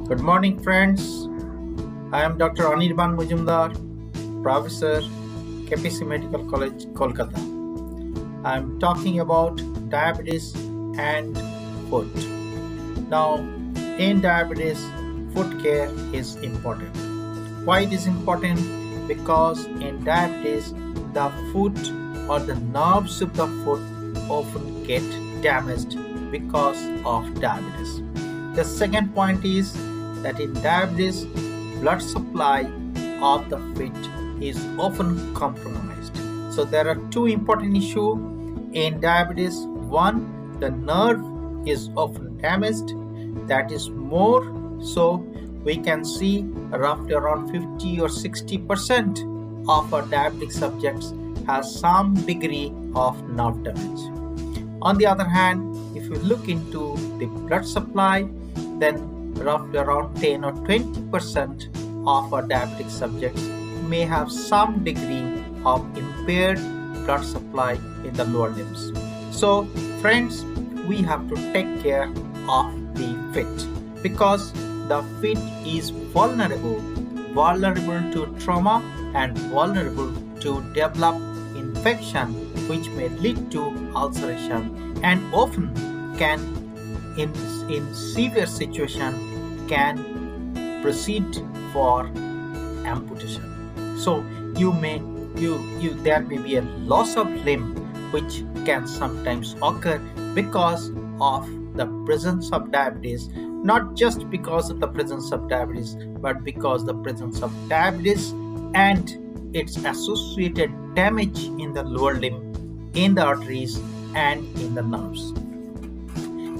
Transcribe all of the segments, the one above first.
Good morning, friends. I am Dr. Anirban Mujumdar, Professor, KPC Medical College, Kolkata. I am talking about diabetes and food. Now, in diabetes, food care is important. Why it is important? Because in diabetes, the food or the nerves of the food often get damaged because of diabetes. The second point is that in diabetes, blood supply of the feet is often compromised. So there are two important issues in diabetes. One, the nerve is often damaged. That is more so we can see roughly around 50 or 60% of our diabetic subjects has some degree of nerve damage. On the other hand, if you look into the blood supply, then roughly around 10 or 20% of our diabetic subjects may have some degree of impaired blood supply in the lower limbs. So, friends, we have to take care of the feet because the feet is vulnerable to trauma and vulnerable to develop infection which may lead to ulceration and often can in severe situation can proceed for amputation. So there may be a loss of limb which can sometimes occur because of the presence of diabetes, not just because of the presence of diabetes, but because the presence of diabetes and its associated damage in the lower limb, in the arteries and in the nerves.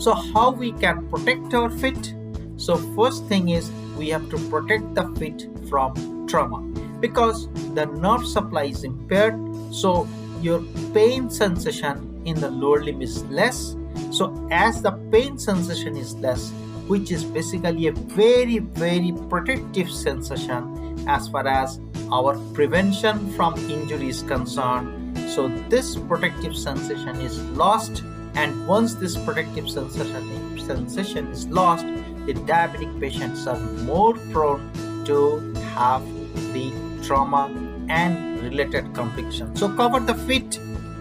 So how we can protect our feet? So first thing is we have to protect the feet from trauma because the nerve supply is impaired, so your pain sensation in the lower limb is less. So as the pain sensation is less, which is basically a very, very protective sensation as far as our prevention from injury is concerned. So this protective sensation is lost, and once this protective sensation is lost, the diabetic patients are more prone to have the trauma and related complications. So cover the feet.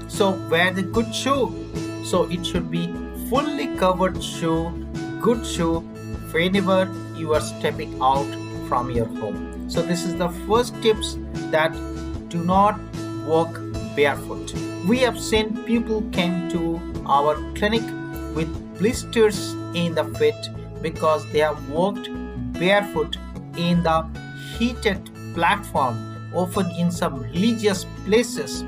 So wear the good shoe. So it should be fully covered shoe, good shoe, whenever you are stepping out from your home. So this is the first tips, that do not walk barefoot. We have seen people came to our clinic with blisters in the feet because they have walked barefoot in the heated platform, often in some religious places,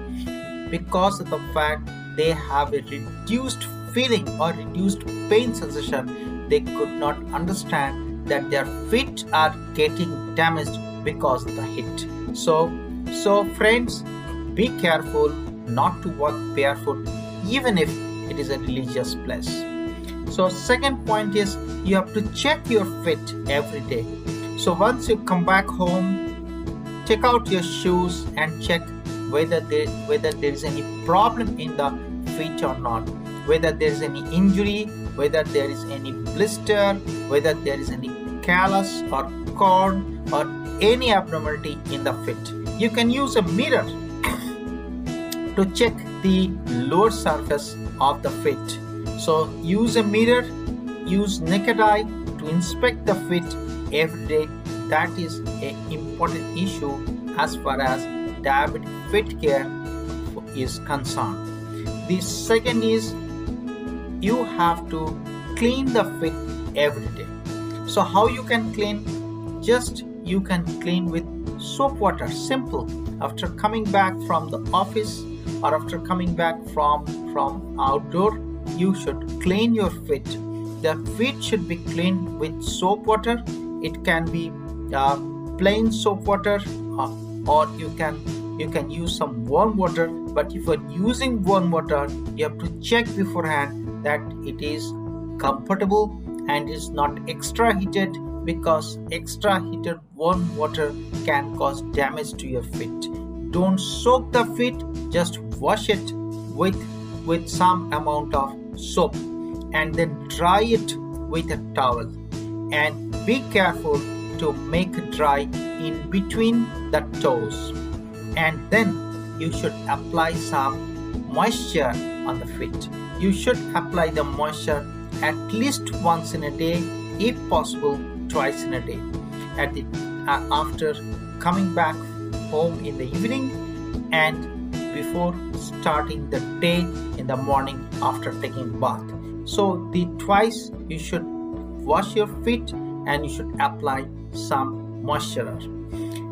because of the fact they have a reduced feeling or reduced pain sensation. They could not understand that their feet are getting damaged because of the heat. So friends, be careful not to walk barefoot even if it is a religious place. So second point is you have to check your feet every day. So once you come back home, take out your shoes and check whether there is any problem in the feet or not, whether there is any injury, whether there is any blister, whether there is any callus or corn or any abnormality in the feet. You can use a mirror to check the lower surface of the feet. So use a mirror, use naked eye to inspect the feet every day. That is an important issue as far as diabetic feet care is concerned. The second is you have to clean the feet every day. So how you can clean? Just you can clean with soap water, simple. After coming back from the office or after coming back from outdoor, you should clean your feet. The feet should be cleaned with soap water. It can be plain soap water or you can use some warm water. But if you're using warm water, you have to check beforehand that it is comfortable and is not extra heated, because extra heated warm water can cause damage to your feet. Don't soak the feet, just wash it with some amount of soap and then dry it with a towel. and be careful to make it dry in between the toes. And then you should apply some moisture on the feet. You should apply the moisture at least once in a day, if possible twice in a day. After coming back home in the evening and before starting the day in the morning after taking bath. So the twice you should wash your feet and you should apply some moisturizer.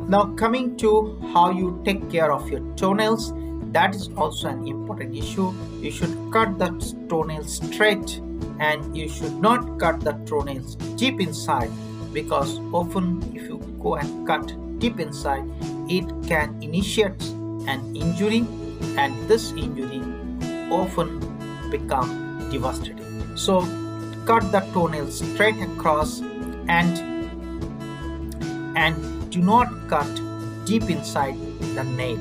Now coming to how you take care of your toenails, that is also an important issue. You should cut the toenails straight and you should not cut the toenails deep inside, because often if you go and cut deep inside, it can initiate an injury, and this injury often become devastating. So cut the toenails straight across and do not cut deep inside the nail.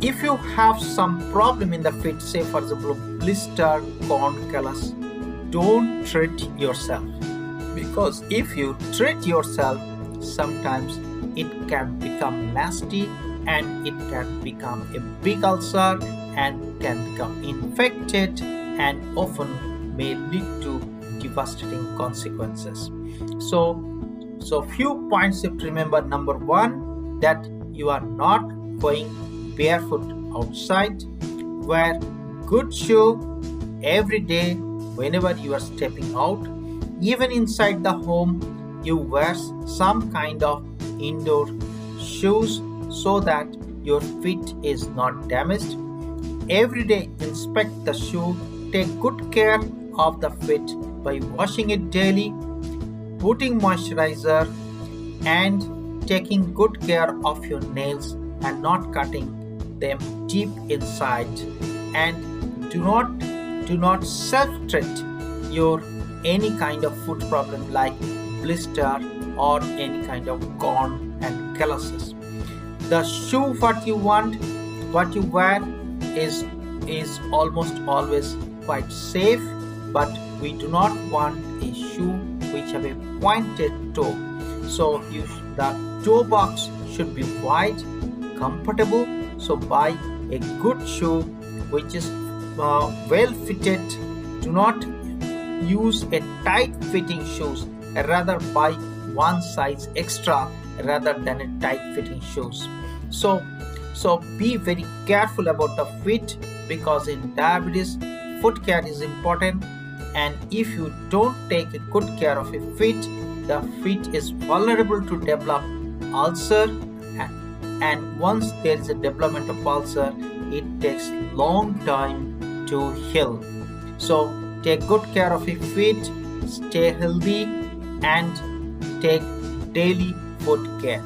If you have some problem in the feet, say for example blister, corn, callus, don't treat yourself, because if you treat yourself, sometimes it can become nasty and it can become a big ulcer and can become infected and often may lead to devastating consequences. So few points you have to remember. Number one, that you are not going barefoot outside. Wear good shoe every day whenever you are stepping out. Even inside the home, you wear some kind of indoor shoes so that your feet is not damaged. Every day inspect the shoe. Take good care of the feet by washing it daily, putting moisturizer, and taking good care of your nails and not cutting them deep inside. And do not self-treat your any kind of foot problem like blister or any kind of corn and calluses. The shoe what you wear is almost always quite safe, but we do not want a shoe which have a pointed toe. So the toe box should be wide, comfortable. So buy a good shoe which is well fitted. Do not use a tight fitting shoes, rather buy one size extra rather than a tight fitting shoes. So be very careful about the feet, because in diabetes foot care is important, and if you don't take a good care of your feet, the feet is vulnerable to develop ulcer, and once there is a development of ulcer, it takes long time to heal. So take good care of your feet, stay healthy, and take daily foot care.